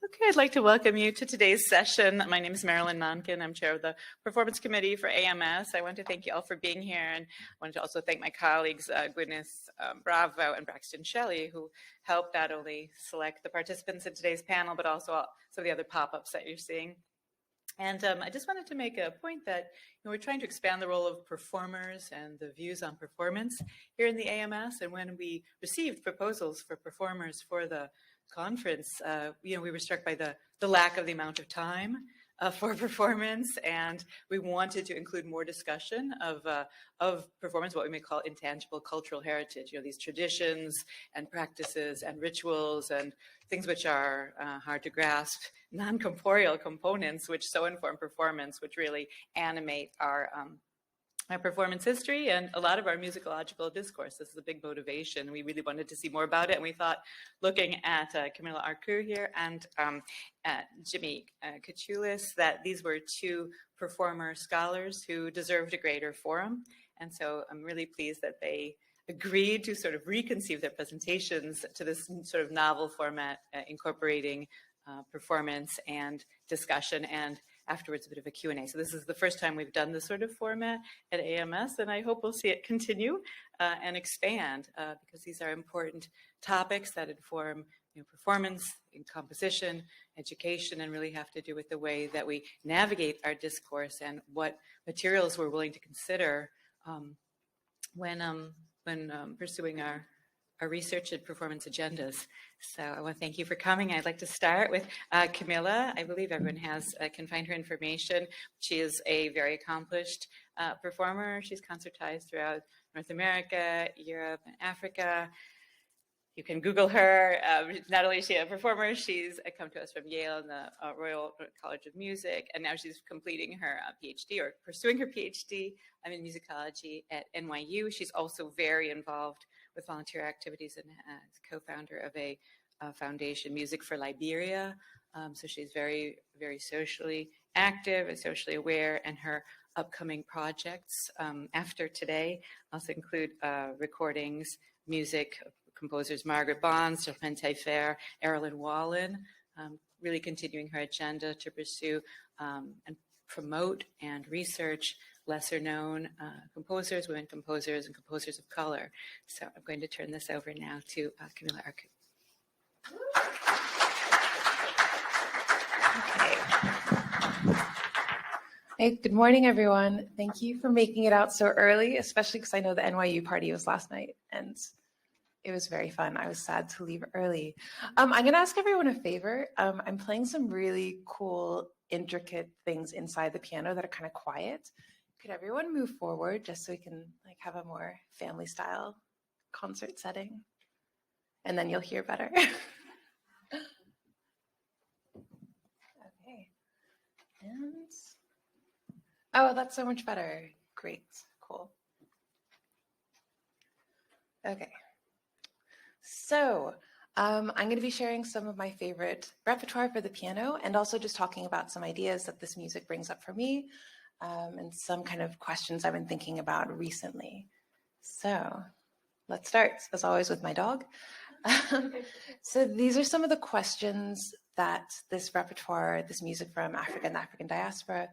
Okay, I'd like to welcome you to today's session. My name is Marilyn Nonkin. I'm chair of the Performance Committee for AMS. I want to thank you all for being here, and I wanted to also thank my colleagues, Gwyneth Bravo and Braxton Shelley, who helped not only select the participants in today's panel, but also some of the other pop-ups that you're seeing. And I just wanted to make a point that we're trying to expand the role of performers and the views on performance here in the AMS. And when we received proposals for performers for the conference, we were struck by the lack of the amount of time for performance, and we wanted to include more discussion of performance, what we may call intangible cultural heritage. These traditions and practices and rituals and things which are hard to grasp, non-corporeal components which so inform performance, which really animate our performance history and a lot of our musicological discourse. This is a big motivation. We really wanted to see more about it, and we thought, looking at Kamilla Arku here and Jimmy Kachulis, that these were two performer scholars who deserved a greater forum. And so I'm really pleased that they agreed to sort of reconceive their presentations to this sort of novel format, incorporating performance and discussion, and afterwards a bit of a Q&A. So this is the first time we've done this sort of format at AMS, and I hope we'll see it continue and expand because these are important topics that inform performance, in composition, education, and really have to do with the way that we navigate our discourse and what materials we're willing to consider when pursuing our research and performance agendas. So I want to thank you for coming. I'd like to start with Kamilla. I believe everyone can find her information. She is a very accomplished performer. She's concertized throughout North America, Europe, and Africa. You can Google her. Not only is she a performer, she's come to us from Yale and the Royal College of Music, and now she's completing her PhD or pursuing her PhD in musicology at NYU. She's also very involved with volunteer activities and is co-founder of a foundation, Music for Liberia. So she's very, very socially active and socially aware, and her upcoming projects after today also include recordings, music, composers Margaret Bonds, Germaine Taillefer, Erilyn Wallen, really continuing her agenda to pursue and promote and research lesser known composers, women composers, and composers of color. So I'm going to turn this over now to Kamilla Arku. Okay. Hey, good morning, everyone. Thank you for making it out so early, especially because I know the NYU party was last night, and it was very fun. I was sad to leave early. I'm going to ask everyone a favor. I'm playing some really cool, intricate things inside the piano that are kind of quiet. Could everyone move forward just so we can have a more family style concert setting? And then you'll hear better. Okay. And oh, that's so much better. Great. Cool. Okay. So I'm going to be sharing some of my favorite repertoire for the piano, and also just talking about some ideas that this music brings up for me, and some kind of questions I've been thinking about recently. So let's start, as always, with my dog. So these are some of the questions that this repertoire, this music from Africa and the African diaspora,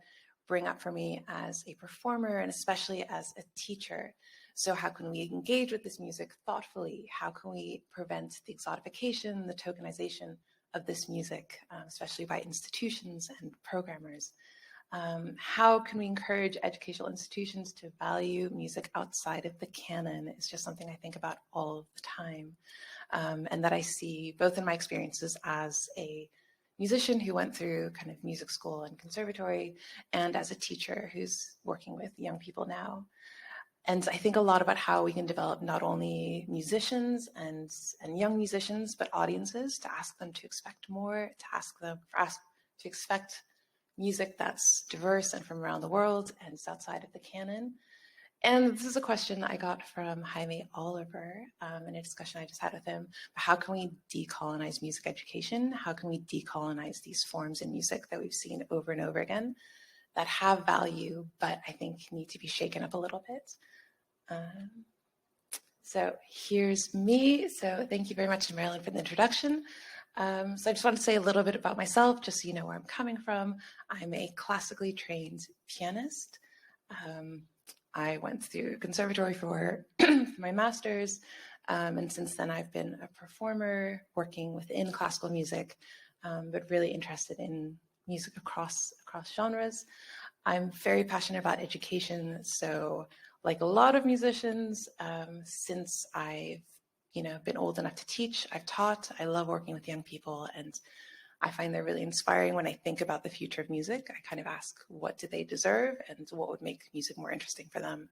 bring up for me as a performer, and especially as a teacher. So how can we engage with this music thoughtfully? How can we prevent the exotification, the tokenization of this music, especially by institutions and programmers? How can we encourage educational institutions to value music outside of the canon? It's just something I think about all the time, and that I see both in my experiences as a musician who went through kind of music school and conservatory, and as a teacher who's working with young people now. And I think a lot about how we can develop not only musicians and young musicians, but audiences, to ask them to expect more, to expect music that's diverse and from around the world and it's outside of the canon. And this is a question I got from Jaime Oliver in a discussion I just had with him. How can we decolonize music education? How can we decolonize these forms in music that we've seen over and over again that have value, but I think need to be shaken up a little bit? So here's me. So thank you very much to Marilyn for the introduction. So I just want to say a little bit about myself, just so you know where I'm coming from. I'm a classically trained pianist. I went through conservatory for my master's, and since then I've been a performer working within classical music, but really interested in music across genres. I'm very passionate about education, so like a lot of musicians, since I've been old enough to teach, I've taught. I love working with young people, and I find they're really inspiring. When I think about the future of music, I kind of ask, what do they deserve and what would make music more interesting for them?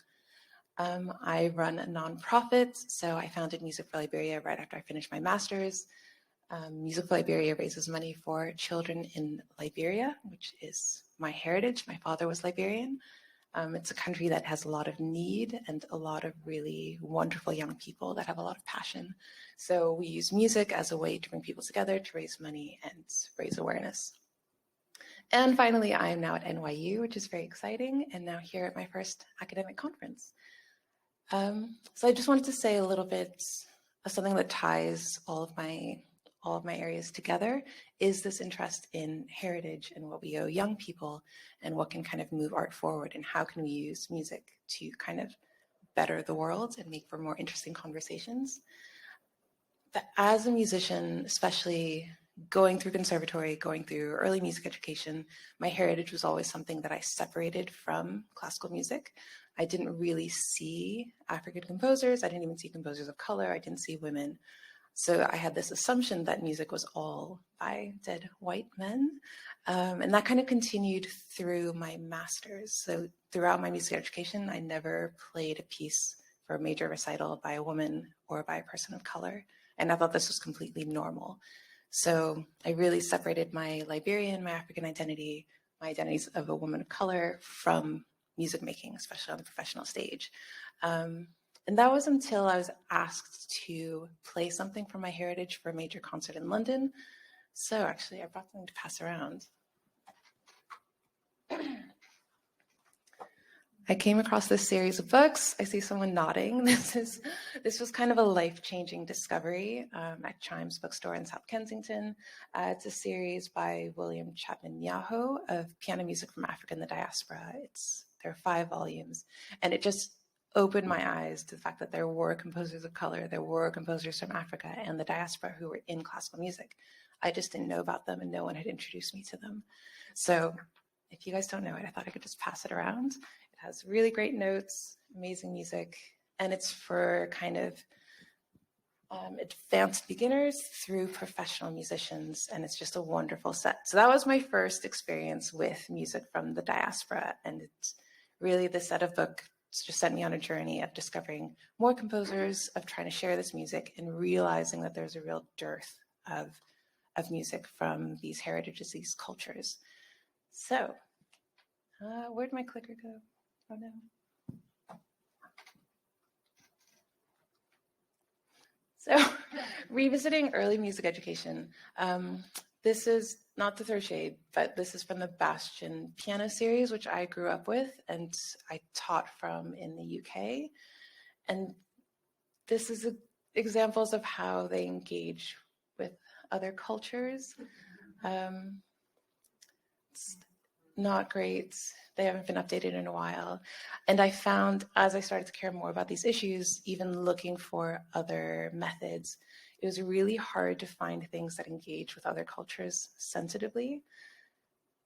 I run a nonprofit, so I founded Music for Liberia right after I finished my master's. Music for Liberia raises money for children in Liberia, which is my heritage. My father was Liberian. It's a country that has a lot of need and a lot of really wonderful young people that have a lot of passion. So we use music as a way to bring people together, to raise money and raise awareness. And finally, I am now at NYU, which is very exciting, and now here at my first academic conference. So I just wanted to say a little bit of something that ties all of my areas together, is this interest in heritage and what we owe young people and what can kind of move art forward, and how can we use music to kind of better the world and make for more interesting conversations. But as a musician, especially going through conservatory, going through early music education, my heritage was always something that I separated from classical music. I didn't really see African composers. I didn't even see composers of color. I didn't see women. So I had this assumption that music was all by dead white men. And that kind of continued through my master's. So throughout my music education, I never played a piece for a major recital by a woman or by a person of color. And I thought this was completely normal. So I really separated my Liberian, my African identity, my identities of a woman of color from music making, especially on the professional stage. And that was until I was asked to play something from my heritage for a major concert in London. So actually, I brought something to pass around. I came across this series of books. I see someone nodding. This was kind of a life-changing discovery at Chimes Bookstore in South Kensington. It's a series by William Chapman Nyaho of Piano Music from Africa and the Diaspora. There are 5 volumes, and it just opened my eyes to the fact that there were composers of color, there were composers from Africa and the diaspora who were in classical music. I just didn't know about them, and no one had introduced me to them. So if you guys don't know it, I thought I could just pass it around. It has really great notes, amazing music, and it's for kind of advanced beginners through professional musicians, and it's just a wonderful set. So that was my first experience with music from the diaspora, and it's really the set of books just sent me on a journey of discovering more composers, of trying to share this music, and realizing that there's a real dearth of music from these heritages, these cultures. So, where'd my clicker go? Oh no. So, revisiting early music education. This is not to throw shade, but this is from the Bastion piano series, which I grew up with and I taught from in the UK. And this is examples of how they engage with other cultures. It's not great. They haven't been updated in a while. And I found, as I started to care more about these issues, even looking for other methods, it was really hard to find things that engage with other cultures sensitively.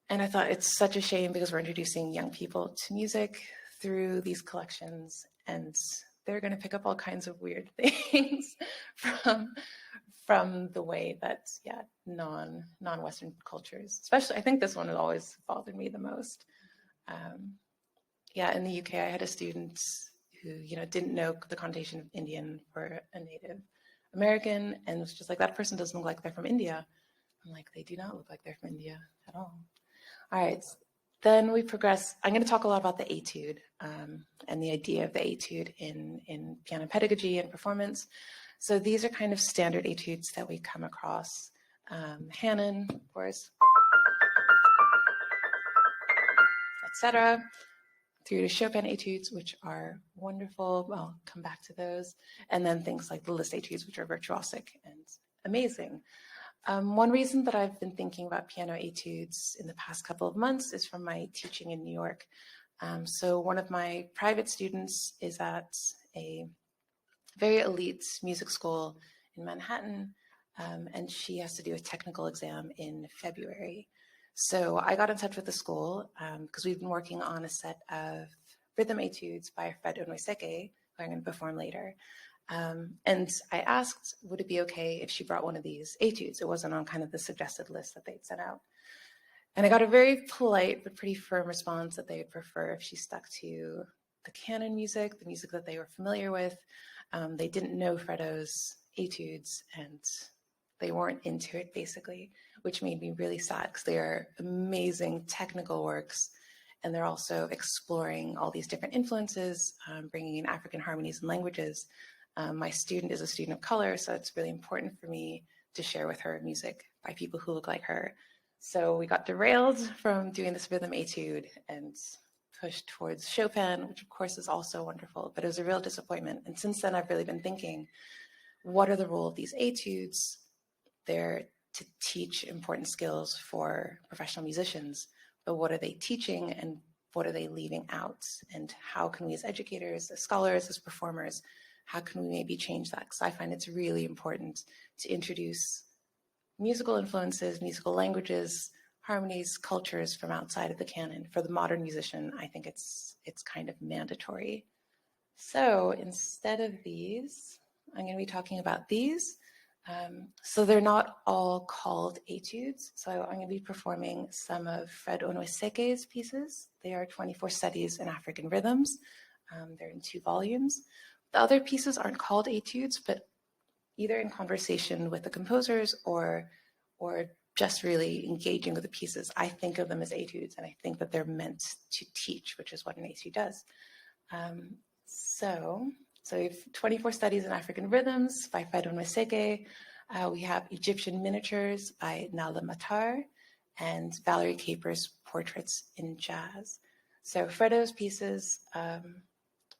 And I thought it's such a shame because we're introducing young people to music through these collections, and they're going to pick up all kinds of weird things from the way that, non-Western cultures, especially, I think this one has always bothered me the most. In the UK, I had a student who, didn't know the connotation of Indian for a Native American, and was just like, that person doesn't look like they're from India. I'm like, they do not look like they're from India at all. All right, then we progress. I'm going to talk a lot about the etude and the idea of the etude in piano pedagogy and performance. So these are kind of standard etudes that we come across. Hanon, of course, etc., through to Chopin etudes, which are wonderful. I'll come back to those. And then things like the Liszt etudes, which are virtuosic and amazing. One reason that I've been thinking about piano etudes in the past couple of months is from my teaching in New York. So one of my private students is at a very elite music school in Manhattan, and she has to do a technical exam in February. So I got in touch with the school because we've been working on a set of rhythm etudes by Fred Onweseke, who I'm going to perform later. And I asked, would it be okay if she brought one of these etudes? It wasn't on kind of the suggested list that they'd sent out. And I got a very polite but pretty firm response that they would prefer if she stuck to the canon music, the music that they were familiar with. They didn't know Fredo's etudes and they weren't into it, basically, which made me really sad because they are amazing technical works. And they're also exploring all these different influences, bringing in African harmonies and languages. My student is a student of color, so it's really important for me to share with her music by people who look like her. So we got derailed from doing this rhythm etude and pushed towards Chopin, which of course is also wonderful, but it was a real disappointment. And since then, I've really been thinking, what are the role of these etudes? They're to teach important skills for professional musicians, but what are they teaching and what are they leaving out? And how can we as educators, as scholars, as performers, how can we maybe change that? Because I find it's really important to introduce musical influences, musical languages, harmonies, cultures from outside of the canon. For the modern musician, I think it's kind of mandatory. So instead of these, I'm going to be talking about these. So they're not all called etudes. So I'm going to be performing some of Fred Onweseke's pieces. They are 24 Studies in African Rhythms. They're in 2 volumes. The other pieces aren't called etudes, but either in conversation with the composers or just really engaging with the pieces, I think of them as etudes, and I think that they're meant to teach, which is what an etude does. So we have 24 Studies in African Rhythms by Fred Onweseke. We have Egyptian Miniatures by Nala Matar and Valerie Capers' Portraits in Jazz. So Fredo's pieces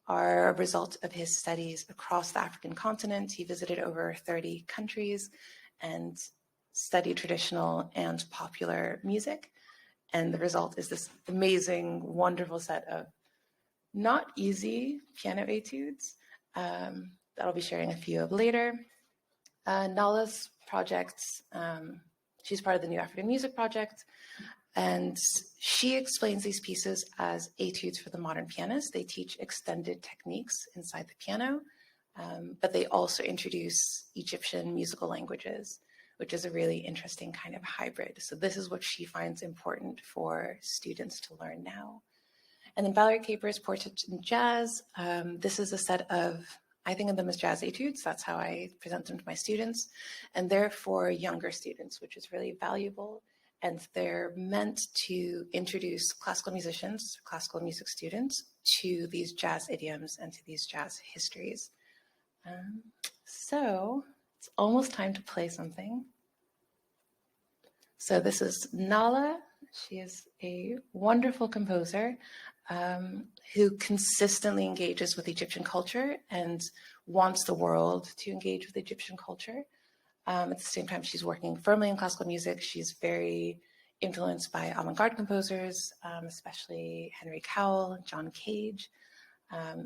are a result of his studies across the African continent. He visited over 30 countries and studied traditional and popular music. And the result is this amazing, wonderful set of not easy piano etudes that I'll be sharing a few of later. Nala's projects, she's part of the New African Music Project, and she explains these pieces as etudes for the modern pianist. They teach extended techniques inside the piano, but they also introduce Egyptian musical languages, which is a really interesting kind of hybrid. So this is what she finds important for students to learn now. And then Valerie Capers' Portraits in Jazz. This is a set of, I think of them as jazz etudes. That's how I present them to my students. And they're for younger students, which is really valuable. And they're meant to introduce classical musicians, classical music students, to these jazz idioms and to these jazz histories. So it's almost time to play something. So this is Nala. She is a wonderful composer who consistently engages with Egyptian culture and wants the world to engage with Egyptian culture. At the same time, she's working firmly in classical music. She's very influenced by avant-garde composers, especially Henry Cowell, John Cage.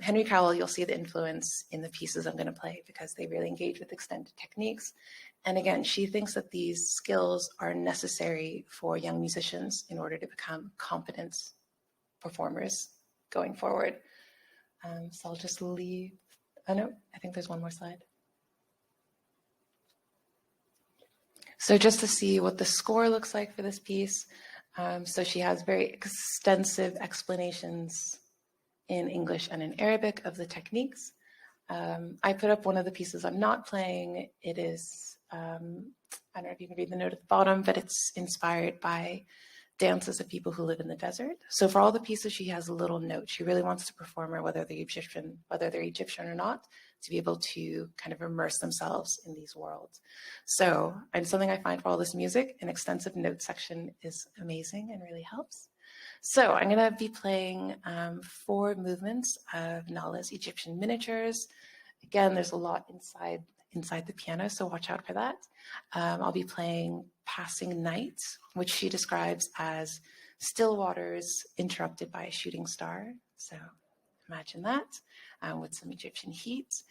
Henry Cowell, you'll see the influence in the pieces I'm going to play because they really engage with extended techniques. And again, she thinks that these skills are necessary for young musicians in order to become competent performers going forward. So I'll just leave. Oh no, I think there's one more slide. So just to see what the score looks like for this piece. So she has very extensive explanations in English and in Arabic of the techniques. I put up one of the pieces I'm not playing. It is, I don't know if you can read the note at the bottom, but it's inspired by dances of people who live in the desert. So for all the pieces, she has a little note. She really wants the performer, whether they're Egyptian or not, to be able to kind of immerse themselves in these worlds. So, and something I find for all this music, an extensive note section is amazing and really helps. So I'm going to be playing 4 movements of Nala's Egyptian Miniatures. Again, there's a lot inside inside the piano, so watch out for that. I'll be playing Passing Night, which she describes as still waters interrupted by a shooting star. So imagine that with some Egyptian heat.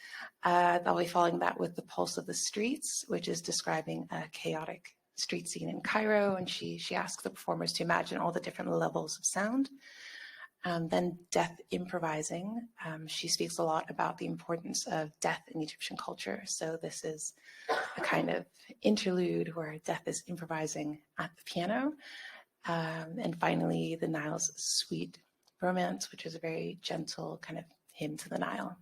I'll be following that with The Pulse of the Streets, which is describing a chaotic street scene in Cairo. And she asks the performers to imagine all the different levels of sound. Then Death Improvising. She speaks a lot about the importance of death in Egyptian culture. So this is a kind of interlude where death is improvising at the piano. And finally, the Nile's Sweet Romance, which is a very gentle kind of hymn to the Nile.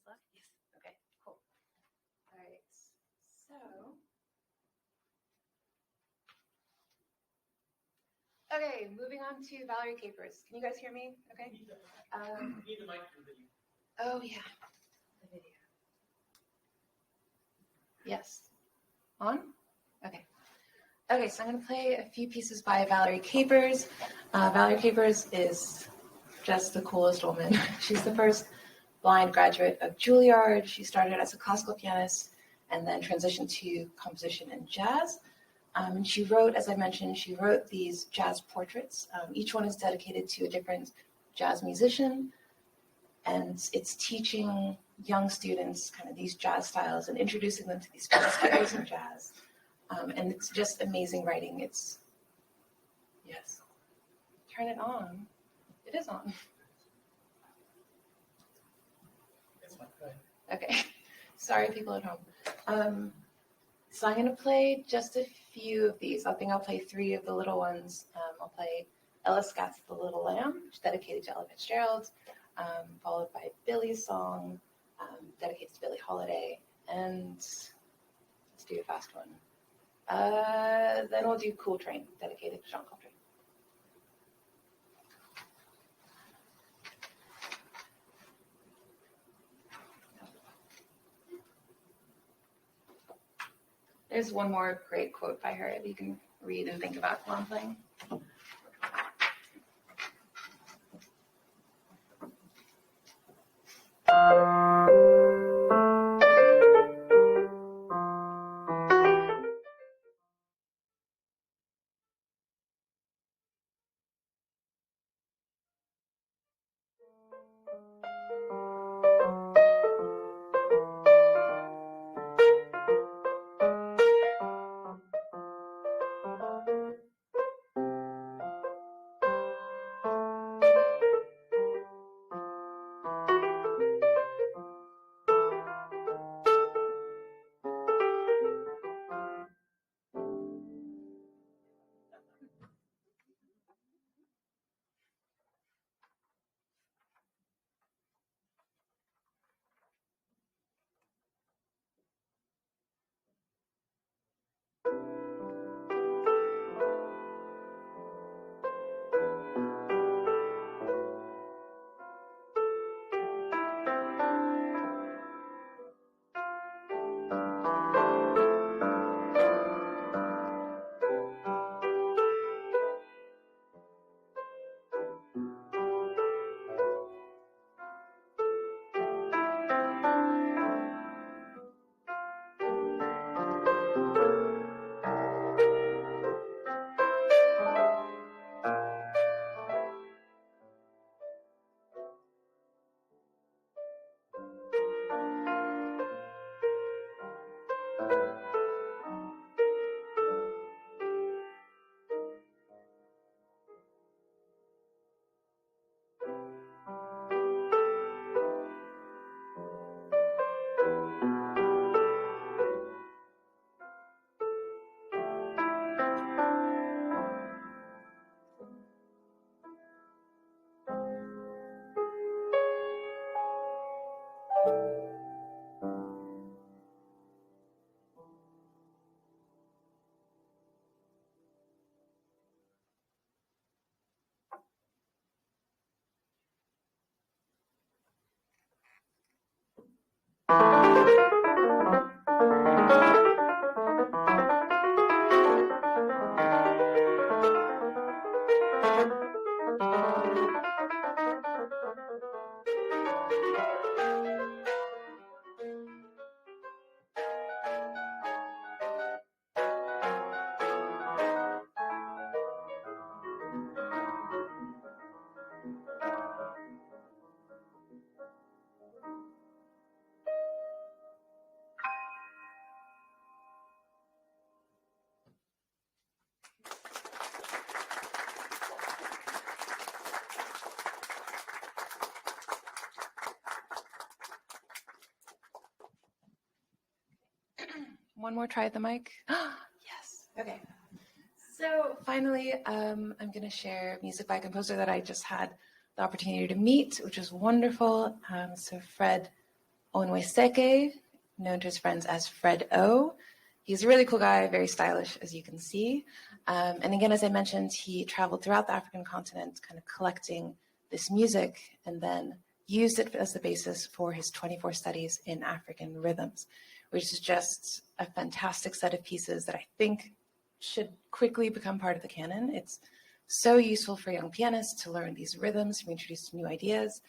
left? Yes. Okay, cool. All right. Okay, moving on to Valerie Capers. Can you guys hear me? Okay. Need the mic for the video. Oh yeah, the video. Yes. On? Okay. Okay, so I'm going to play a few pieces by Valerie Capers. Valerie Capers is just the coolest woman. She's the first blind graduate of Juilliard. She started as a classical pianist and then transitioned to composition and jazz. And she wrote, as I mentioned, she wrote these jazz portraits. Each one is dedicated to a different jazz musician, and it's teaching young students kind of these jazz styles and introducing them to these styles of jazz. And it's just amazing writing. It's, yes, turn it on. It is on. That's fine. Go ahead. Okay, sorry people at home. So I'm going to play just a few of these. I think I'll play 3 of the little ones. I'll play Ella Scott's The Little Lamb, which is dedicated to Ella Fitzgerald, followed by Billy's song, dedicated to Billie Holiday, and let's do a fast one. Then we'll do Cool Train, dedicated to John Coltrane. There's one more great quote by her that you can read and think about while I'm playing. One more try at the mic. Yes. Okay. So finally, I'm going to share music by a composer that I just had the opportunity to meet, which was wonderful. So Fred Onweseke, known to his friends as Fred O. He's a really cool guy, very stylish, as you can see. And again, as I mentioned, he traveled throughout the African continent, kind of collecting this music, and then used it as the basis for his 24 studies in African rhythms, which is just a fantastic set of pieces that I think should quickly become part of the canon. It's so useful for young pianists to learn these rhythms, to be introduced to new ideas,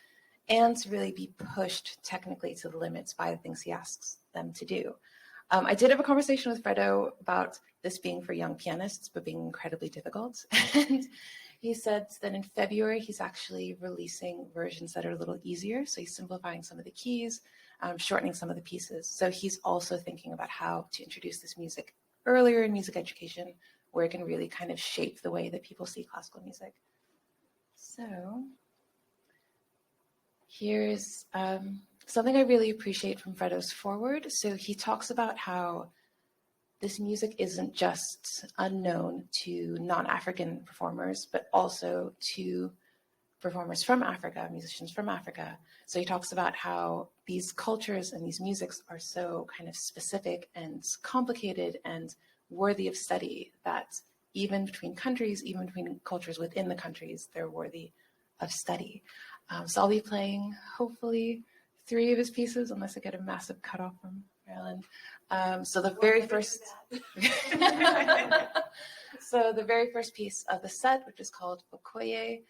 and to really be pushed technically to the limits by the things he asks them to do. I did have a conversation with Fredo about this being for young pianists, but being incredibly difficult. And he said that in February, he's actually releasing versions that are a little easier. So he's simplifying some of the keys, shortening some of the pieces. So he's also thinking about how to introduce this music earlier in music education, where it can really kind of shape the way that people see classical music. So here's something I really appreciate from Fredo's foreword. So he talks about how this music isn't just unknown to non-African performers, but also to performers from Africa, musicians from Africa. So he talks about how these cultures and these musics are so kind of specific and complicated and worthy of study that even between countries, even between cultures within the countries, they're worthy of study. So I'll be playing, hopefully, 3 of his pieces, unless I get a massive cutoff from Marilyn. So the very first, so the very first piece of the set, which is called Okoye,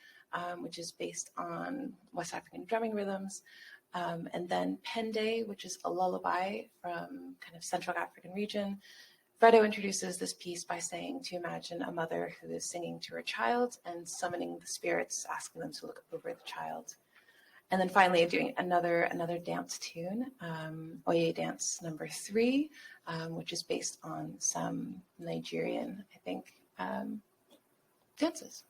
which is based on West African drumming rhythms, and then Pende, which is a lullaby from kind of Central African region. Fredo introduces this piece by saying to imagine a mother who is singing to her child and summoning the spirits, asking them to look over the child. And then finally doing another dance tune, Oye Dance number 3, which is based on some Nigerian, I think, dances.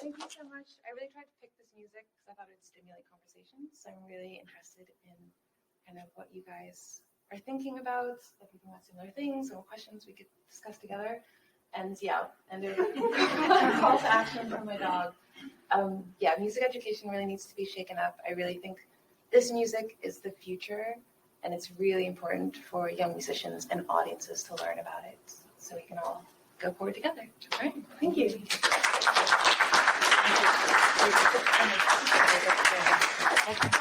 Thank you so much. I really tried to pick this music because I thought it would stimulate conversations. So I'm really interested in kind of what you guys are thinking about, if you think about similar things or questions we could discuss together. And yeah, and there's a call to action from my dog. Yeah, music education really needs to be shaken up. I really think this music is the future, and it's really important for young musicians and audiences to learn about it so we can all go forward together. All right, thank you. Thank you.